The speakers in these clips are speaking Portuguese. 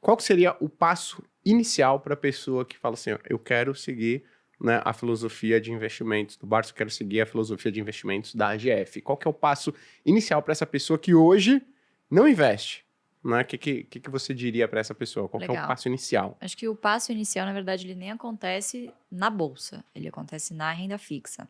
qual que seria o passo inicial para a pessoa que fala assim, ó, eu quero seguir, né, a filosofia de investimentos do Barça, eu quero seguir a filosofia de investimentos da AGF? Qual que é o passo inicial para essa pessoa que hoje não investe? Né? O que você diria para essa pessoa? Qual que é o passo inicial? Acho que o passo inicial, na verdade, ele nem acontece na bolsa, ele acontece na renda fixa.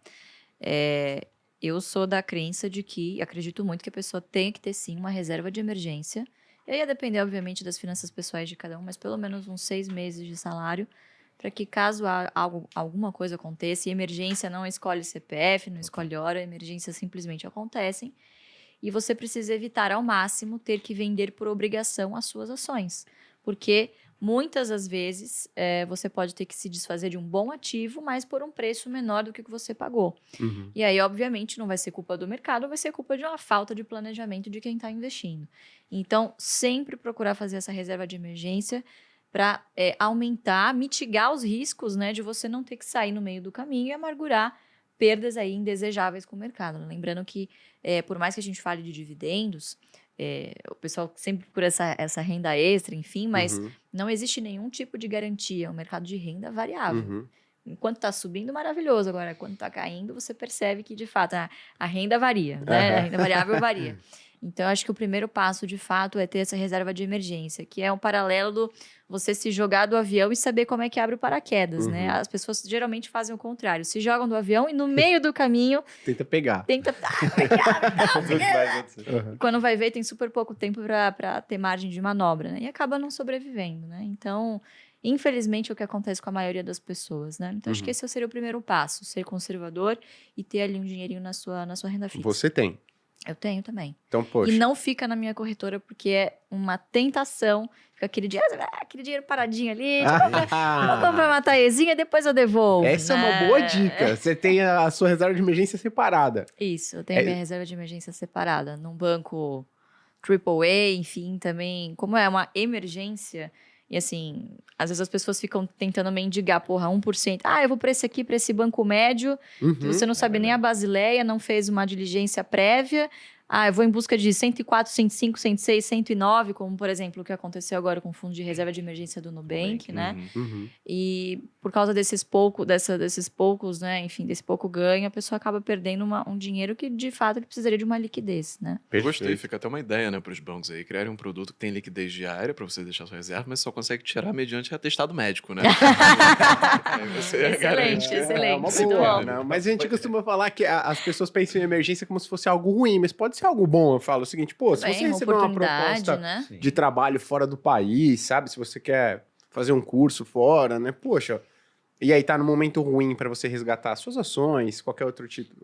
Eu sou da crença de que, acredito muito que a pessoa tem que ter sim uma reserva de emergência. E aí ia depender, obviamente, das finanças pessoais de cada um, mas pelo menos uns 6 meses de salário, para que caso alguma coisa aconteça, e emergência não escolhe CPF, não escolhe hora, emergências simplesmente acontecem, e você precisa evitar ao máximo ter que vender por obrigação as suas ações, porque muitas das vezes você pode ter que se desfazer de um bom ativo, mas por um preço menor do que você pagou. Uhum. E aí, obviamente, não vai ser culpa do mercado, vai ser culpa de uma falta de planejamento de quem está investindo. Então, sempre procurar fazer essa reserva de emergência para aumentar, mitigar os riscos, né, de você não ter que sair no meio do caminho e amargurar perdas aí indesejáveis com o mercado. Lembrando que, por mais que a gente fale de dividendos, o pessoal sempre procura essa renda extra, enfim, mas não existe nenhum tipo de garantia. É um mercado de renda variável. Uhum. Enquanto está subindo, maravilhoso. Agora, quando está caindo, você percebe que, de fato, a renda varia, né? A renda variável varia. Então, acho que o primeiro passo, de fato, é ter essa reserva de emergência, que é um paralelo do você se jogar do avião e saber como é que abre o paraquedas, né? As pessoas geralmente fazem o contrário. Se jogam do avião e no meio do caminho... Tenta pegar. Quando vai ver, tem super pouco tempo para ter margem de manobra, né? E acaba não sobrevivendo, né? Então... Infelizmente, é o que acontece com a maioria das pessoas, né? Então, acho que esse seria o primeiro passo, ser conservador e ter ali um dinheirinho na sua renda fixa. Você tem? Eu tenho também. Então, poxa. E não fica na minha corretora, porque é uma tentação. Fica aquele dinheiro paradinho ali, vou comprar uma taezinha, depois eu devolvo. Essa é uma boa dica. Você tem a sua reserva de emergência separada. Isso, eu tenho a minha reserva de emergência separada. Num banco AAA, enfim, também. Como é uma emergência... E assim, às vezes as pessoas ficam tentando mendigar, 1%. Eu vou para esse aqui, para esse banco médio, que você não sabe nem a Basileia, não fez uma diligência prévia. Eu vou em busca de 104, 105, 106, 109, como, por exemplo, o que aconteceu agora com o Fundo de Reserva de Emergência do Nubank, né? E por causa desses poucos, né? Enfim, desse pouco ganho, a pessoa acaba perdendo um dinheiro que, de fato, ele precisaria de uma liquidez, né? Eu gostei, fica até uma ideia, né, para os bancos aí, criarem um produto que tem liquidez diária para você deixar sua reserva, mas só consegue tirar mediante atestado médico, né? Excelente. É uma boa, né? Mas a gente costuma falar que as pessoas pensam em emergência como se fosse algo ruim, mas pode ser algo bom. Eu falo o seguinte, se você receber uma proposta, né, de trabalho fora do país, sabe? Se você quer fazer um curso fora, né? Poxa, e aí tá no momento ruim para você resgatar suas ações, qualquer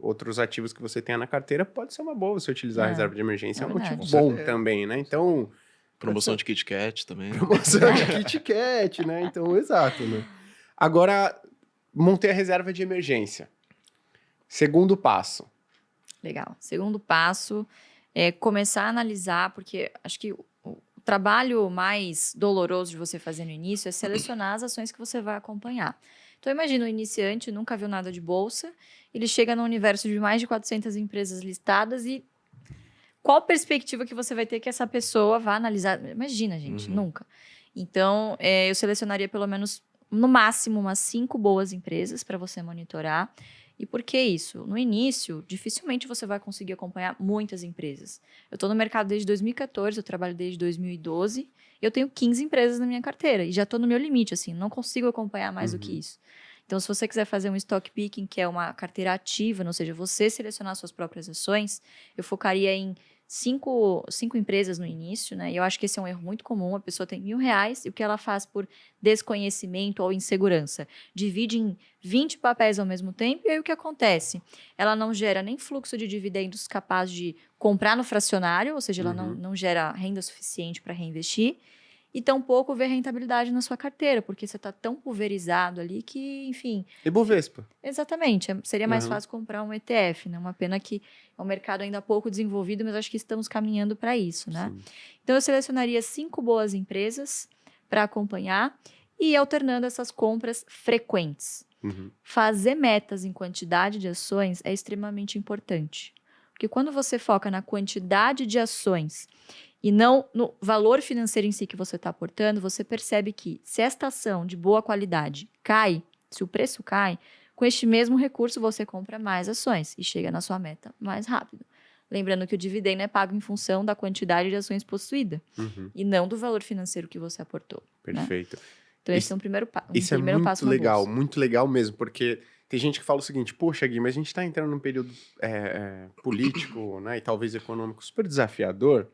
outros ativos que você tenha na carteira, pode ser uma boa você utilizar a reserva de emergência. É um motivo bom também, né? Então... Promoção de Kit Kat também. Promoção de Kit Kat, né? Então, exato, né? Agora, montei a reserva de emergência. Segundo passo. Legal. Segundo passo é começar a analisar, porque acho que o trabalho mais doloroso de você fazer no início é selecionar as ações que você vai acompanhar. Então, imagina um iniciante, nunca viu nada de bolsa, ele chega no universo de mais de 400 empresas listadas e qual perspectiva que você vai ter que essa pessoa vá analisar? Imagina, gente, nunca. Então, eu selecionaria pelo menos, no máximo, umas 5 boas empresas para você monitorar. E por que isso? No início, dificilmente você vai conseguir acompanhar muitas empresas. Eu estou no mercado desde 2014, eu trabalho desde 2012, eu tenho 15 empresas na minha carteira e já estou no meu limite, assim, não consigo acompanhar mais do que isso. Então, se você quiser fazer um stock picking, que é uma carteira ativa, ou seja, você selecionar suas próprias ações, eu focaria em 5 empresas no início, né? E eu acho que esse é um erro muito comum. A pessoa tem R$1.000 e o que ela faz por desconhecimento ou insegurança? Divide em 20 papéis ao mesmo tempo e aí o que acontece? Ela não gera nem fluxo de dividendos capaz de comprar no fracionário, ou seja, ela não gera renda suficiente para reinvestir. E tampouco ver rentabilidade na sua carteira, porque você está tão pulverizado ali que, enfim... Ibovespa. Exatamente. Seria mais fácil comprar um ETF, né? Uma pena que é um mercado ainda pouco desenvolvido, mas acho que estamos caminhando para isso, né? Sim. Então, eu selecionaria 5 boas empresas para acompanhar e ir alternando essas compras frequentes. Fazer metas em quantidade de ações é extremamente importante. O Porque quando você foca na quantidade de ações e não no valor financeiro em si que você está aportando, você percebe que se esta ação de boa qualidade cai, se o preço cai, com este mesmo recurso você compra mais ações e chega na sua meta mais rápido. Lembrando que o dividendo é pago em função da quantidade de ações possuída e não do valor financeiro que você aportou. Perfeito. Né? Então, esse é um primeiro passo. Isso é muito legal mesmo, porque tem gente que fala o seguinte, poxa, Gui, mas a gente está entrando num período político, né, e talvez econômico super desafiador,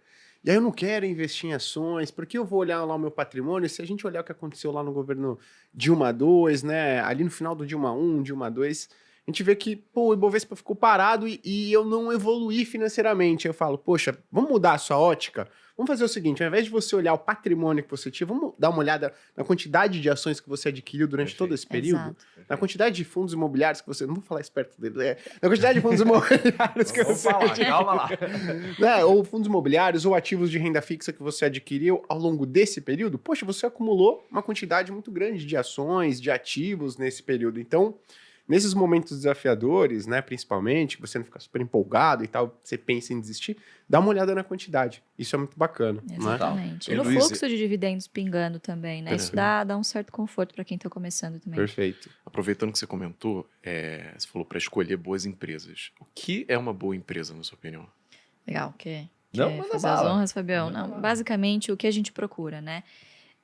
e aí eu não quero investir em ações, porque eu vou olhar lá o meu patrimônio, se a gente olhar o que aconteceu lá no governo Dilma II, né, ali no final do Dilma I, Dilma II, a gente vê que, o Ibovespa ficou parado e eu não evoluí financeiramente. Eu falo, poxa, vamos mudar a sua ótica? Vamos fazer o seguinte, ao invés de você olhar o patrimônio que você tinha, vamos dar uma olhada na quantidade de ações que você adquiriu durante todo esse período? Exato. Na quantidade de fundos imobiliários que você... Não vou falar esperto dele, na quantidade de fundos imobiliários que você adquiriu. Calma lá. Né? Ou fundos imobiliários ou ativos de renda fixa que você adquiriu ao longo desse período. Poxa, você acumulou uma quantidade muito grande de ações, de ativos nesse período. Então... Nesses momentos desafiadores, né, principalmente, que você não fica super empolgado e tal, você pensa em desistir, dá uma olhada na quantidade. Isso é muito bacana. Exatamente. Né? E no fluxo de dividendos pingando também, né? Isso dá um certo conforto para quem está começando também. Perfeito. Aproveitando que você comentou, você falou para escolher boas empresas. O que é uma boa empresa, na sua opinião? Legal. Quer fazer as honras, Fabião? Não, basicamente, o que a gente procura, né?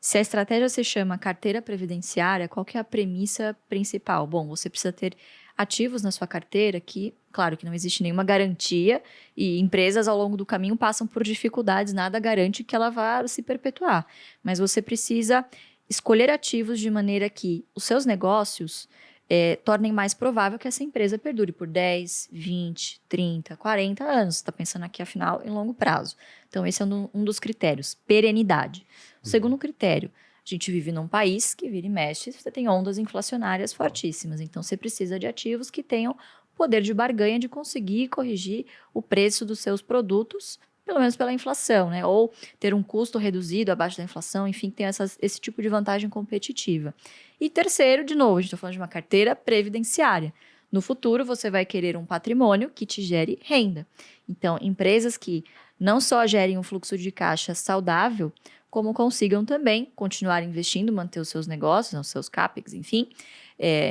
Se a estratégia se chama carteira previdenciária, qual que é a premissa principal? Bom, você precisa ter ativos na sua carteira que, claro que não existe nenhuma garantia e empresas ao longo do caminho passam por dificuldades, nada garante que ela vá se perpetuar. Mas você precisa escolher ativos de maneira que os seus negócios tornem mais provável que essa empresa perdure por 10, 20, 30, 40 anos. Você está pensando aqui, afinal, em longo prazo. Então, esse é um dos critérios, perenidade. O segundo critério, a gente vive num país que vira e mexe, você tem ondas inflacionárias fortíssimas. Então, você precisa de ativos que tenham poder de barganha de conseguir corrigir o preço dos seus produtos, pelo menos pela inflação, né? Ou ter um custo reduzido abaixo da inflação, enfim, tem esse tipo de vantagem competitiva. E terceiro, de novo, a gente está falando de uma carteira previdenciária. No futuro, você vai querer um patrimônio que te gere renda. Então, empresas que não só gerem um fluxo de caixa saudável, como consigam também continuar investindo, manter os seus negócios, os seus CAPEX, enfim,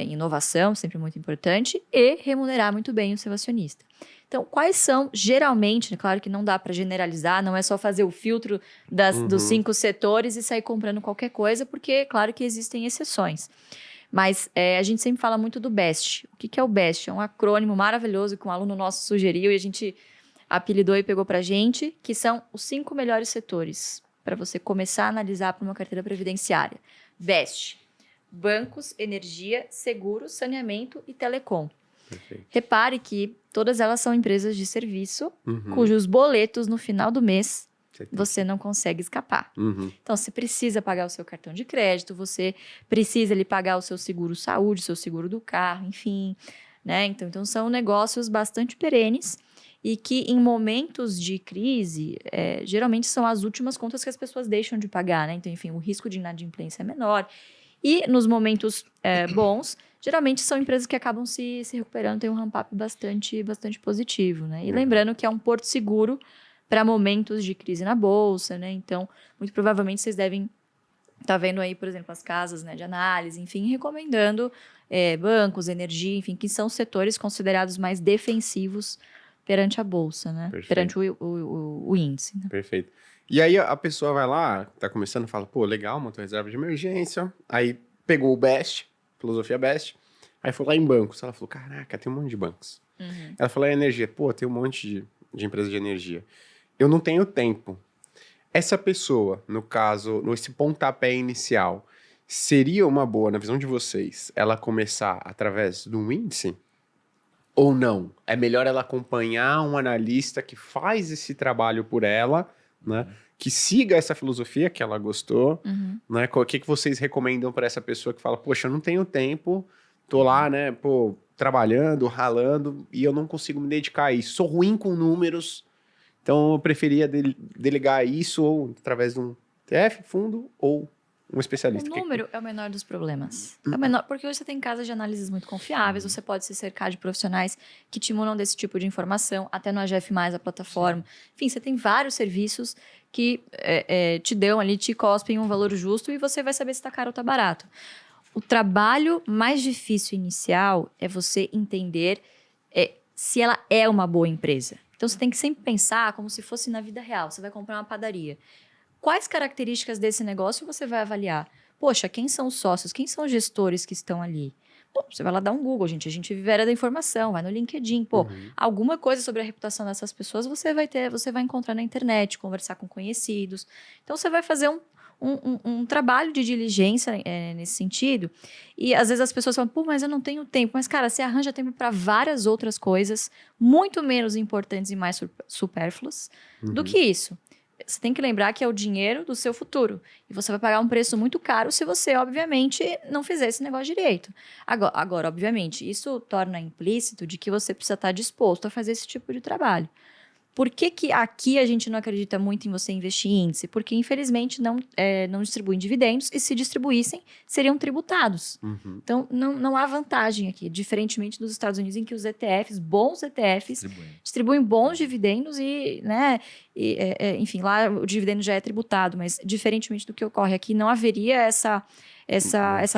inovação, sempre muito importante, e remunerar muito bem o seu acionista. Então, quais são, geralmente, claro que não dá para generalizar, não é só fazer o filtro dos 5 setores e sair comprando qualquer coisa, porque, claro que existem exceções. Mas a gente sempre fala muito do BEST. O que é o BEST? É um acrônimo maravilhoso que um aluno nosso sugeriu e a gente apelidou e pegou para a gente, que são os 5 melhores setores para você começar a analisar para uma carteira previdenciária. BEST: bancos, energia, seguros, saneamento e telecom. Perfeito. Repare que todas elas são empresas de serviço, cujos boletos no final do mês você não consegue escapar. Então, você precisa pagar o seu cartão de crédito, você precisa pagar o seu seguro saúde, o seu seguro do carro, enfim. Né? Então, são negócios bastante perenes e que, em momentos de crise, geralmente são as últimas contas que as pessoas deixam de pagar. Né? Então, enfim, o risco de inadimplência é menor. E, nos momentos bons, geralmente são empresas que acabam se recuperando, tem um ramp-up bastante positivo. Né? E lembrando que é um porto seguro para momentos de crise na bolsa, né? Então, muito provavelmente vocês devem estar vendo aí, por exemplo, as casas, né, de análise, enfim, recomendando bancos, energia, enfim, que são setores considerados mais defensivos perante a bolsa, né? Perfeito. Perante o índice. Né? Perfeito. E aí a pessoa vai lá, tá começando, fala, pô, legal, montou reserva de emergência, aí pegou o BEST, filosofia BEST, aí foi lá em bancos, ela falou, caraca, tem um monte de bancos. Ela falou, energia, pô, tem um monte de empresas de energia. Eu não tenho tempo. Essa pessoa, no caso, nesse pontapé inicial, seria uma boa, na visão de vocês, ela começar através de um índice? Ou não? É melhor ela acompanhar um analista que faz esse trabalho por ela, né? Que siga essa filosofia que ela gostou, né? O que vocês recomendam para essa pessoa que fala, poxa, eu não tenho tempo, tô lá, né, pô, trabalhando, ralando, e eu não consigo me dedicar a isso. Sou ruim com números, então eu preferia delegar isso ou através de um TF, fundo, ou um especialista. O número é o menor dos problemas. É o menor, porque hoje você tem casas de análises muito confiáveis, você pode se cercar de profissionais que te munam desse tipo de informação, até no AGF+, a plataforma. Enfim, você tem vários serviços que te dão ali, te cospem um valor justo e você vai saber se está caro ou está barato. O trabalho mais difícil inicial é você entender se ela é uma boa empresa. Então, você tem que sempre pensar como se fosse na vida real. Você vai comprar uma padaria. Quais características desse negócio você vai avaliar? Poxa, quem são os sócios? Quem são os gestores que estão ali? Pô, você vai lá dar um Google, gente. A gente vive a era da informação, vai no LinkedIn. Pô, alguma coisa sobre a reputação dessas pessoas você vai encontrar na internet, conversar com conhecidos. Então, você vai fazer um trabalho de diligência nesse sentido. E, às vezes, as pessoas falam, pô, mas eu não tenho tempo. Mas, cara, você arranja tempo para várias outras coisas muito menos importantes e mais supérfluas do que isso. Você tem que lembrar que é o dinheiro do seu futuro. E você vai pagar um preço muito caro se você, obviamente, não fizer esse negócio direito. Agora, obviamente, isso torna implícito de que você precisa estar disposto a fazer esse tipo de trabalho. Por que aqui a gente não acredita muito em você investir em índice? Porque, infelizmente, não distribuem dividendos e, se distribuíssem, seriam tributados. Então, não há vantagem aqui, diferentemente dos Estados Unidos, em que os ETFs, bons ETFs, distribuem bons dividendos enfim, lá o dividendo já é tributado, mas, diferentemente do que ocorre aqui, não haveria essa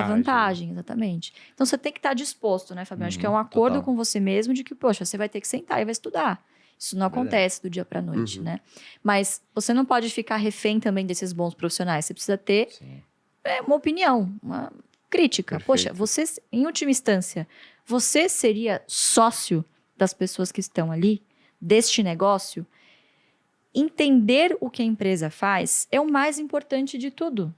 vantagem, exatamente. Então, você tem que estar disposto, né, Fabião? Acho que é um acordo com você mesmo de que, poxa, você vai ter que sentar e vai estudar. Isso não acontece do dia para a noite, né? Mas você não pode ficar refém também desses bons profissionais. Você precisa ter uma opinião, uma crítica. Perfeito. Poxa, você, em última instância, você seria sócio das pessoas que estão ali, deste negócio? Entender o que a empresa faz é o mais importante de tudo.